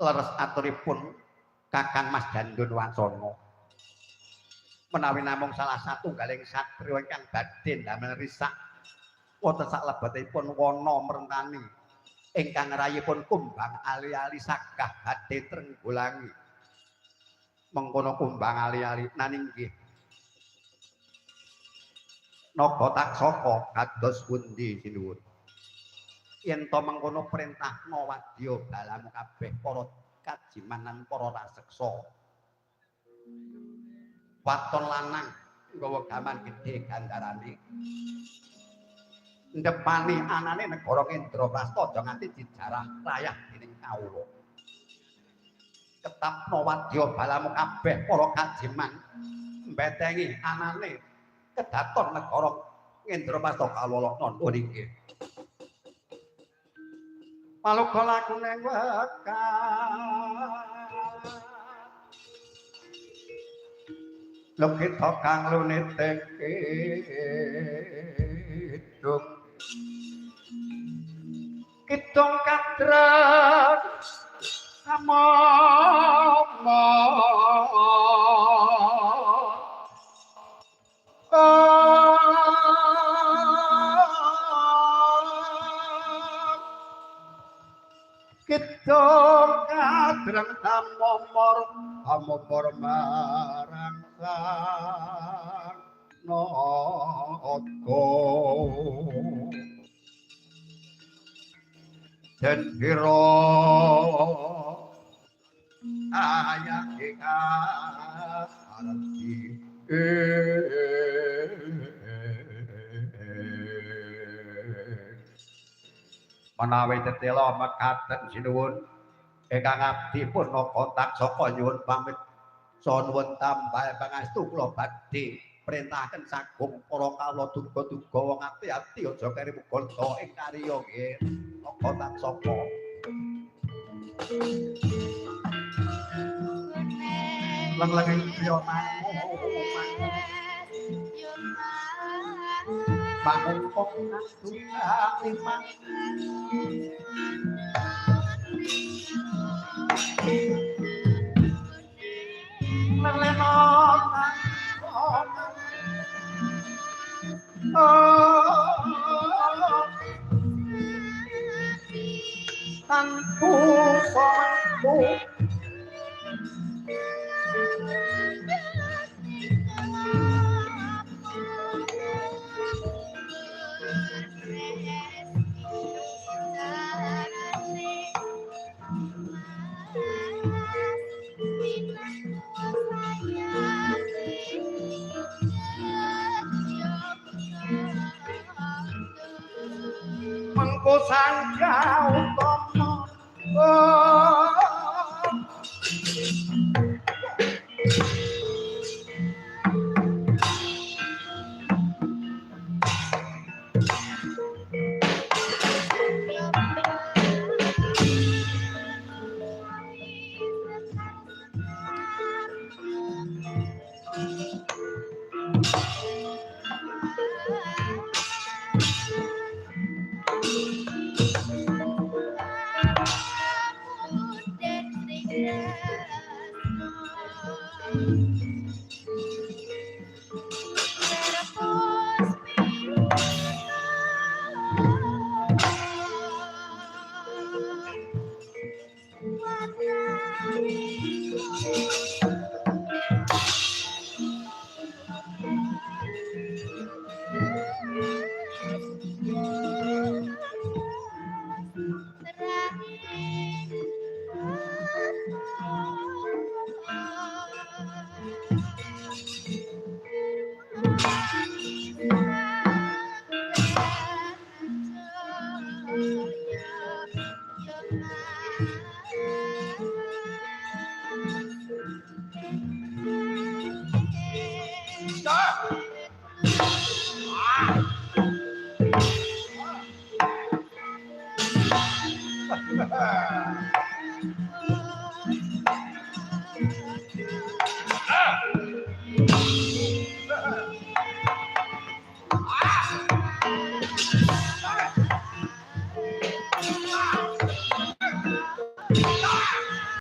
leres aturipun Kakang Mas Dandun Wacana. Menawi namung salah satunggaling satriya ingkang badhe ndamel risak wonten salebetipun wana mrentani ingkang rayipun kumbang ali-ali sagah badhe trenggolangi. Mengkono kumbang ali-ali naninggih naga taksaka kados pundi sinuwun. Yen to mengkono perintahna wadya balamu kabeh para kajiman lan para raseksa. Waton lanang nggawa gaman gedhe gandarane. Ndepani anane negara Indraprastha aja nganti dijarah rayah dening kawula. Ketapna wadya balamu kabeh para kajiman mbetengi anane kedaton negara Indraprastha kawula nggih. Paluga lakune wekat Lokita kang lunete kidung kidung kadrek samama kidung kadrek samama marang sang naga den hira ayake arti menawi tetela mekaten sinuwun ingkang abdi pun naga taksaka nyuwun pamit saha nuwun tambah pangastu kula badhe perintahaken sagung para kawula duga-duga wong ati-ati aja keri muga ing karya nggih naga taksaka lang-langing priya bangun kok nang limang tanpu sanku mengko sangga utama